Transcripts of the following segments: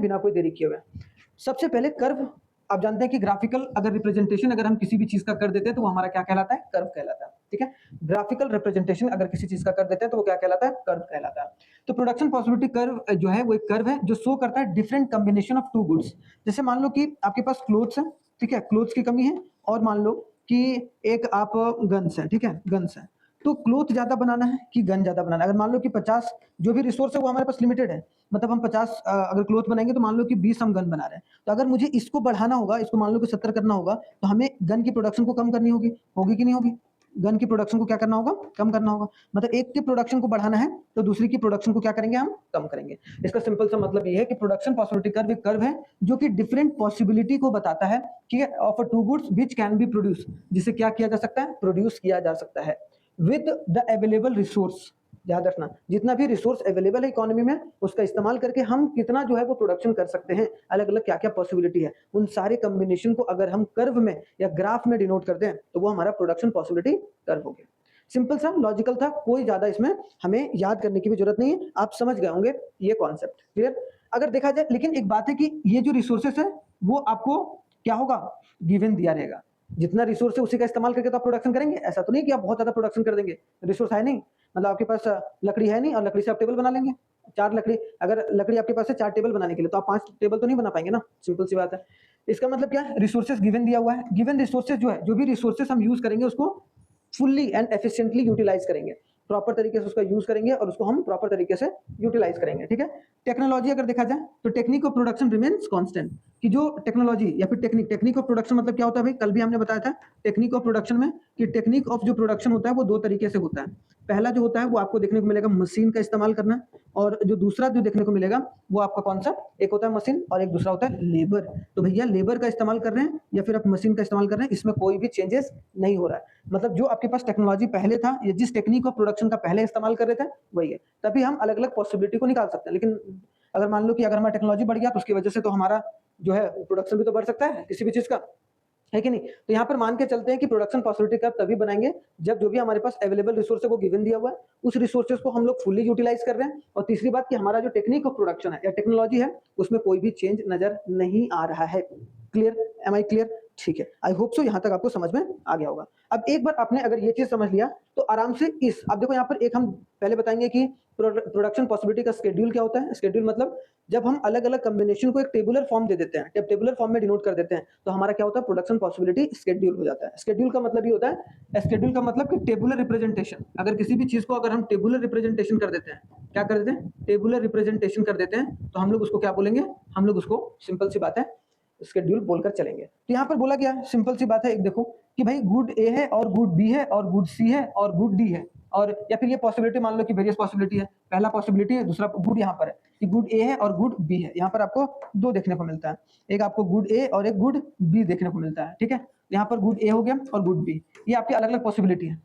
बिना कोई देरी किए हुए। सबसे पहले कर्व, आप जानते हैं कि ग्राफिकल अगर रिप्रेजेंटेशन अगर हम किसी भी चीज का कर देते हैं तो वो हमारा क्या कहलाता है? कर्व कहलाता है। ठीक है, ग्राफिकल रिप्रेजेंटेशन अगर किसी चीज का कर देते हैं तो वो क्या कहलाता है? कर्व कहलाता है। तो प्रोडक्शन पॉसिबिलिटी कर्व जो है वो एक कर्व है जो शो करता है different combination of two goods. जैसे मान लो कि आपके पास क्लोथ्स है, ठीक है, क्लोथ्स की कमी है, और मान लो कि एक आप गन्स है, ठीक है, गन्स है, तो क्लोथ ज्यादा बनाना है कि गन ज्यादा बनाना है? अगर मान लो कि 50 जो भी रिसोर्स है वो हमारे पास लिमिटेड है, मतलब हम 50 अगर क्लोथ बनाएंगे तो मान लो कि 20 हम गन बना रहे हैं, तो अगर मुझे इसको बढ़ाना होगा, इसको मान लो कि 70 करना होगा, तो हमें गन की प्रोडक्शन को कम करनी होगी, होगी कि नहीं होगी? गन की प्रोडक्शन को क्या करना होगा? कम करना होगा। मतलब एक की प्रोडक्शन को बढ़ाना है तो दूसरी की प्रोडक्शन को क्या करेंगे? हम कम करेंगे। इसका सिंपल सा मतलब ये है कि प्रोडक्शन पॉसिबिलिटी कर्व एक कर्व है जो कि डिफरेंट पॉसिबिलिटी को बताता है, ठीक है, of two goods which can be produce, जिसे क्या किया जा सकता है? प्रोड्यूस किया जा सकता है विद द अवेलेबल रिसोर्स। याद रखना, जितना भी रिसोर्स अवेलेबल है इकोनॉमी में उसका इस्तेमाल करके हम कितना जो है वो प्रोडक्शन कर सकते हैं, अलग अलग क्या क्या पॉसिबिलिटी है, उन सारे कॉम्बिनेशन को अगर हम कर्व में या ग्राफ में डिनोट कर दें तो वो हमारा प्रोडक्शन पॉसिबिलिटी कर्व हो गया। सिंपल सा, लॉजिकल था, कोई ज्यादा इसमें हमें याद करने की भी जरूरत नहीं है, आप समझ गए होंगे ये कॉन्सेप्ट। क्लियर? अगर देखा जाए, लेकिन एक बात है कि ये जो रिसोर्सेस है वो आपको क्या होगा? गिवन दिया रहेगा। जितना रिसोर्स है उसी का इस्तेमाल करके तो आप प्रोडक्शन करेंगे, ऐसा तो नहीं कि आप बहुत ज्यादा प्रोडक्शन कर देंगे। रिसोर्स है नहीं, मतलब आपके पास लकड़ी है नहीं और लकड़ी से आप टेबल बना लेंगे। 4 लकड़ी, अगर लकड़ी आपके पास है 4 टेबल बनाने के लिए, तो आप 5 टेबल तो नहीं बना पाएंगे ना, सिंपल सी बात है। इसका मतलब क्या है? रिसोर्सेज गिवन दिया हुआ है, गिवन रिसोर्सेज जो है, जो भी रिसोर्सेज हम यूज करेंगे उसको फुल्ली एंड एफिशिएंटली यूटिलाइज करेंगे, प्रॉपर तरीके से उसका यूज करेंगे और उसको हम प्रॉपर तरीके से यूटिलाइज करेंगे। ठीक है, टेक्नोलॉजी अगर देखा जाए तो technique of production remains constant, कि जो टेक्नोलॉजी या फिर टेक्निक ऑफ प्रोडक्शन मतलब क्या होता है भाई? कल भी हमने बताया था टेक्निक ऑफ प्रोडक्शन में कि टेक्निक ऑफ जो प्रोडक्शन होता है वो 2 तरीके से होता है। पहला जो होता है वो आपको देखने को मिलेगा मशीन का इस्तेमाल करना, और जो दूसरा जो देखने को मिलेगा वो आपका कौन सा? एक होता है मशीन और एक दूसरा होता है लेबर। तो भैया लेबर का इस्तेमाल कर रहे हैं या फिर आप मशीन का इस्तेमाल कर रहे हैं, इसमें कोई भी चेंजेस नहीं हो रहा है। मतलब जो आपके पास टेक्नोलॉजी पहले था या जिस टेक्निक ऑफ प्रोडक्शन का पहले इस्तेमाल कर रहे थे वही है, तभी हम अलग अलग पॉसिबिलिटी को निकाल सकते हैं। लेकिन अगर मान लो कि अगर हमारा टेक्नोलॉजी बढ़ गया तो उसकी वजह से तो हमारा जो है प्रोडक्शन भी तो बढ़ सकता है किसी भी चीज का, है कि नहीं? तो यहाँ पर मान के चलते हैं कि प्रोडक्शन पॉसिबिलिटी कर्व तभी बनाएंगे जब जो भी हमारे पास अवेलेबल रिसोर्स है वो गिवन दिया हुआ है, उस रिसोर्सेज को हम लोग फुल्ली यूटिलाइज कर रहे हैं, और तीसरी बात कि हमारा जो टेक्निक ऑफ प्रोडक्शन है या टेक्नोलॉजी है उसमें कोई भी चेंज नजर नहीं आ रहा है। क्लियर? Am I clear? ठीक है, आई होप सो यहाँ तक आपको समझ में आ गया होगा। अब एक बार आपने अगर ये चीज समझ लिया तो आराम से इस, आप देखो यहाँ पर एक हम पहले बताएंगे कि प्रोडक्शन पॉसिबिलिटी का स्केड्यूल क्या होता है। स्केड्यूल मतलब जब हम अलग अलग कॉम्बिनेशन को एक टेबुलर फॉर्म दे देते हैं, जब टेबुलर फॉर्म में डिनोट कर देते हैं तो हमारा क्या होता है? प्रोडक्शन पॉसिबिलिटी स्केड्यूल हो जाता है। स्केड्यूल का मतलब ये होता है, स्केड्यूल का मतलब कि टेबुलर रिप्रेजेंटेशन। अगर किसी भी चीज को अगर हम टेबुलर रिप्रेजेंटेशन कर देते हैं, क्या कर देते हैं? टेबुलर रिप्रेजेंटेशन कर देते हैं, तो हम लोग उसको क्या बोलेंगे? हम लोग उसको सिंपल सी बात है शेड्यूल बोलकर चलेंगे। तो यहाँ पर बोला गया है, सिंपल सी बात है, एक देखो कि भाई गुड ए है और गुड बी है और गुड सी है और गुड डी है, और या फिर ये पॉसिबिलिटी मान लो कि वेरियस पॉसिबिलिटी है, पहला पॉसिबिलिटी है, दूसरा गुड यहाँ पर है कि गुड ए है और गुड बी है। यहाँ पर आपको 2 देखने को मिलता है, एक आपको गुड ए और एक गुड बी देखने को मिलता है। ठीक है, यहाँ पर गुड ए हो गया और गुड बी, ये आपकी अलग अलग पॉसिबिलिटी है।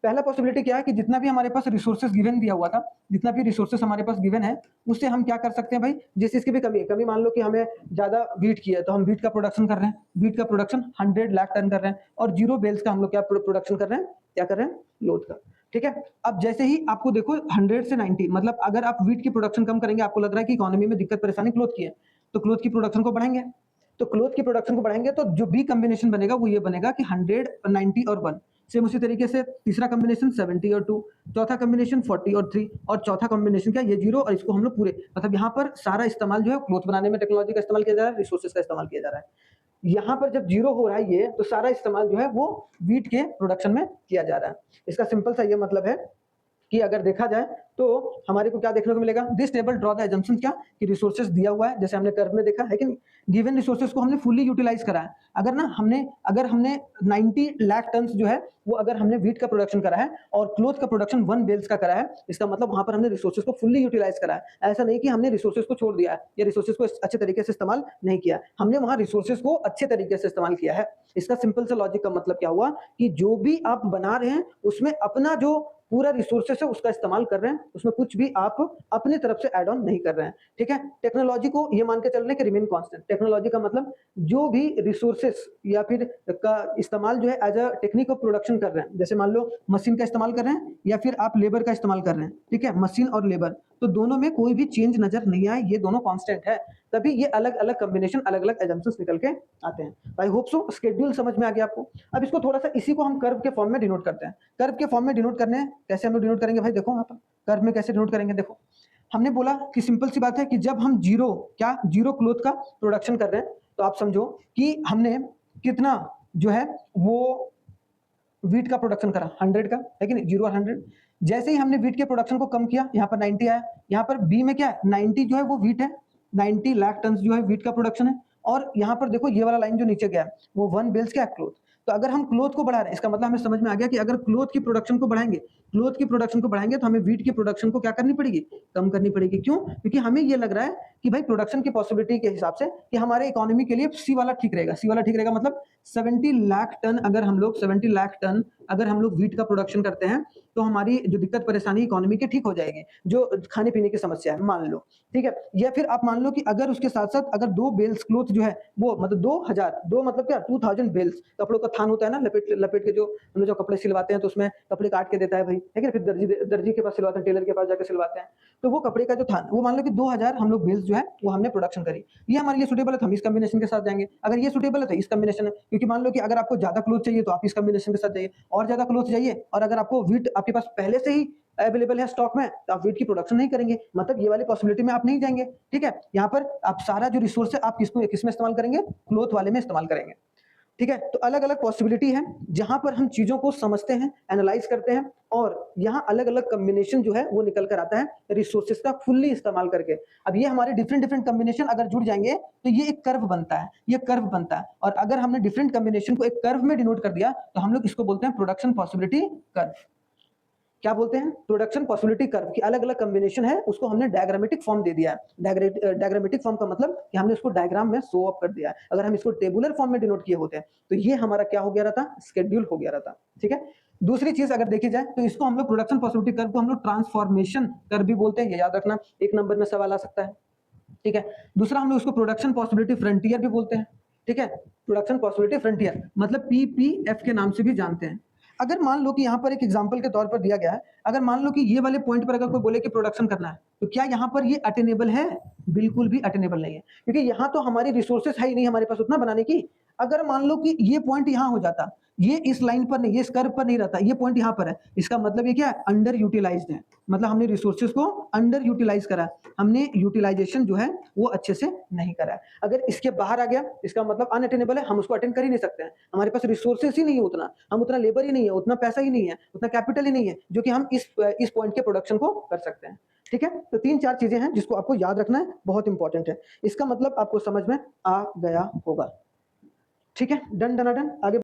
पहला पॉसिबिलिटी क्या है कि जितना भी हमारे पास रिसोर्सेज गिवन दिया हुआ था, जितना भी रिसोर्सेज हमारे पास गिवन है, उससे हम क्या कर सकते हैं भाई? जिस चीज की भी कमी है, कमी मान लो कि हमें ज्यादा वीट की है तो हम वीट का प्रोडक्शन कर रहे हैं, वीट का प्रोडक्शन 100 लाख टन कर रहे हैं, और 0 बेल्स का हम लोग क्या प्रोडक्शन कर रहे हैं? क्या कर रहे हैं? लोड का। ठीक है, अब जैसे ही आपको देखो 100 से 90, मतलब अगर आप वीट की प्रोडक्शन कम करेंगे, आपको लग रहा है कि इकोनॉमी में दिक्कत परेशानी क्लोथ की है, तो क्लोथ की प्रोडक्शन को बढ़ाएंगे। तो क्लोथ की प्रोडक्शन को बढ़ाएंगे तो जो बी कॉम्बिनेशन बनेगा वो ये बनेगा कि 100, 90 और 1। सेम उसी तरीके से तीसरा कॉम्बिनेशन 70 और 2, चौथा कॉम्बिनेशन 40 और 3, और चौथा कॉम्बिनेशन क्या? ये 0, और इसको हम लोग पूरे, मतलब यहाँ पर सारा इस्तेमाल जो है क्लोथ बनाने में टेक्नोलॉजी का इस्तेमाल किया जा रहा है, रिसोर्सेज का इस्तेमाल किया जा रहा है। यहाँ पर जब 0 हो रहा है ये, तो सारा इस्तेमाल जो है वो वीट के प्रोडक्शन में किया जा रहा है। इसका सिंपल सा ये मतलब है कि अगर देखा जाए तो हमारे को क्या देखने को मिलेगा? This table draw the assumption क्या कि रिसोर्सेज दिया हुआ है, जैसे हमने कर्व में देखा है कि नहीं, गिवन रिसोर्सेज को हमने फुली यूटिलाइज करा है। अगर हमने 90 लाख टन जो है वो अगर हमने वीट का प्रोडक्शन करा है और क्लोथ का प्रोडक्शन 1 बेल्स का करा है, इसका मतलब वहां पर हमने रिसोर्सेज को फुल्ली यूटिलाइज करा है। ऐसा नहीं कि हमने रिसोर्सेज को छोड़ दिया है या रिसोर्सेज को अच्छे तरीके से इस्तेमाल नहीं किया, हमने वहां रिसोर्सेज को अच्छे तरीके से इस्तेमाल किया है। इसका सिंपल सा लॉजिक का मतलब क्या हुआ कि जो भी आप बना रहे हैं उसमें अपना जो पूरा रिसोर्सेस है उसका इस्तेमाल कर रहे हैं, उसमें कुछ भी आप अपनी तरफ से ऐड ऑन नहीं कर रहे हैं, ठीक है। टेक्नोलॉजी को ये मान के चल रहे हैं कि रिमेन कांस्टेंट। टेक्नोलॉजी का मतलब जो भी रिसोर्सेस या फिर का इस्तेमाल जो है as a technique of production कर रहे हैं, जैसे मान लो मशीन का इस्तेमाल कर रहे हैं या फिर आप लेबर का इस्तेमाल कर रहे हैं, ठीक है, मशीन और लेबर, तो दोनों में कोई भी चेंज नजर नहीं आए, ये दोनों कांस्टेंट है, तभी ये अलग अलग कॉम्बिनेशन, अलग अलग एजम्पशंस निकल के आते हैं। आई होप सो स्केड्यूल समझ में आ गया आपको। अब इसको थोड़ा सा, इसी को हम कर्व के फॉर्म में डिनोट करते हैं। कर्व के फॉर्म में डिनोट करने हैं, कैसे हम लोग डिनोट करेंगे भाई, देखो यहाँ पर कर्व में कैसे डिनोट करेंगे। देखो हमने बोला कि सिंपल सी बात है कि जब हम जीरो क्लोथ का प्रोडक्शन कर रहे हैं, तो आप समझो कि हमने कितना जो है वो वीट का प्रोडक्शन करा, 100 का, है कि नहीं, 0 और 100। जैसे ही हमने वीट के प्रोडक्शन को कम किया, यहाँ पर 90 आया। यहाँ पर बी में क्या है, 90 जो है वो वीट है, 90 लाख टन जो है वीट का प्रोडक्शन है। और यहाँ पर देखो ये वाला लाइन जो नीचे गया है वो 1 बेल्स क्या है, क्लोथ। तो अगर हम क्लोथ को बढ़ा रहे हैं, इसका मतलब हमें समझ में आ गया कि अगर क्लोथ की प्रोडक्शन को बढ़ाएंगे, तो हमें वीट की प्रोडक्शन को क्या करनी पड़ेगी, कम करनी पड़ेगी। क्यों? क्योंकि हमें ये लग रहा है कि भाई प्रोडक्शन की पॉसिबिलिटी के हिसाब से कि हमारे इकोनॉमी के लिए सी वाला ठीक रहेगा। सी वाला ठीक रहेगा मतलब 70 लाख टन अगर हम लोग 70 लाख टन अगर हम लोग वीट का प्रोडक्शन करते हैं, तो हमारी जो दिक्कत परेशानी इकोनॉमी की ठीक हो जाएगी, जो खाने पीने की समस्या है, मान लो, ठीक है। या फिर आप मान लो कि अगर उसके साथ साथ अगर 2 बेल्स क्लोथ जो है वो मतलब 2000, 2 मतलब क्या 2000 बेल्स, कपड़ों का थान होता है ना, लपेट लपेट के जो हम लोग जो कपड़े सिलवाते हैं, तो उसमें कपड़े काट के देता है भाई, है कि नहीं? फिर दर्जी के पास सिलवाते हैं, टेलर के पास जाकर सिलवाते हैं। तो वो कपड़े का जो थान, वो मान लो कि 2000 हम लोग बेल्स जो है वो हमने प्रोडक्शन करी, ये हमारे लिए सुटेबल है, तो हम इस कॉम्बिनेशन के साथ जाएंगे। अगर ये सुटेबल है तो इस कॉम्बिनेशन है, क्योंकि मान लो कि अगर आपको ज्यादा क्लोथ चाहिए तो आप इस कॉम्बिनेशन के साथ जाइए, और ज्यादा क्लोथ चाहिए और अगर आपको वीट आपके पास पहले से ही अवेलेबल है स्टॉक में, तो आप वीट की प्रोडक्शन नहीं करेंगे, मतलब ये वाली पॉसिबिलिटी में आप नहीं जाएंगे, ठीक है। यहाँ पर आप सारा जो रिसोर्स है आप किसमें इस्तेमाल करेंगे, क्लोथ वाले में इस्तेमाल करेंगे, ठीक है। तो अलग अलग पॉसिबिलिटी है जहां पर हम चीजों को समझते हैं, एनालाइज करते हैं, और यहाँ अलग अलग कॉम्बिनेशन जो है वो निकल कर आता है रिसोर्सेज का फुल्ली इस्तेमाल करके। अब ये हमारे डिफरेंट डिफरेंट कॉम्बिनेशन अगर जुड़ जाएंगे तो ये एक कर्व बनता है, ये कर्व बनता है। और अगर हमने डिफरेंट कॉम्बिनेशन को एक कर्व में डिनोट कर दिया तो हम लोग इसको बोलते हैं प्रोडक्शन पॉसिबिलिटी कर्व। क्या बोलते हैं, प्रोडक्शन पॉसिबिलिटी कर्व की अलग अलग कॉम्बिनेशन है, उसको हमने डायग्रामेटिक फॉर्म दे दिया है। डायग्रामेटिक फॉर्म का मतलब कि हमने उसको डायग्राम में शो अप कर दिया है। अगर हम इसको टेबुलर फॉर्म में डिनोट किए होते हैं तो ये हमारा क्या हो गया रहता, स्केड्यूल हो गया रहता, ठीक है। दूसरी चीज अगर देखी जाए तो इसको हम लोग प्रोडक्शन पॉसिबिलिटी कर्व को हम लोग ट्रांसफॉर्मेशन कर्व भी बोलते हैं, ये याद रखना, एक नंबर में सवाल आ सकता है, ठीक है। दूसरा हम लोग उसको प्रोडक्शन पॉसिबिलिटी फ्रंटियर भी बोलते हैं, ठीक है। प्रोडक्शन पॉसिबिलिटी फ्रंटियर मतलब पीपीएफ के नाम से भी जानते हैं। अगर मान लो कि यहाँ पर एक एग्जांपल के तौर पर दिया गया है, अगर मान लो कि ये वाले पॉइंट पर अगर कोई बोले कि प्रोडक्शन करना है, तो क्या यहाँ पर ये अटेनेबल है, बिल्कुल भी अटेनेबल नहीं है, क्योंकि यहाँ तो हमारी रिसोर्सेस है ही नहीं हमारे पास उतना बनाने की। अगर मान लो कि ये पॉइंट यहाँ हो जाता, ये इस लाइन पर नहीं, ये इस कर्व पर नहीं रहता, ये पॉइंट यहाँ पर है, इसका मतलब ये क्या है, अंडर यूटिलाइज्ड है, मतलब हमने रिसोर्सेज को अंडर यूटिलाइज करा, हमने यूटिलाइजेशन जो है वो अच्छे से नहीं करा है। अगर इसके बाहर आ गया इसका मतलब अनअटेनेबल है, हम उसको अटेंड कर ही नहीं सकते हैं, हमारे पास रिसोर्सेज ही नहीं है उतना, हम उतना लेबर ही नहीं है, उतना पैसा ही नहीं है, उतना कैपिटल ही नहीं है जो कि हम इस पॉइंट के प्रोडक्शन को कर सकते हैं, ठीक है। तो 3-4 चीजें हैं जिसको आपको याद रखना है, बहुत इंपॉर्टेंट है। इसका मतलब आपको समझ में आ गया होगा, ठीक है। डन डन डन, आगे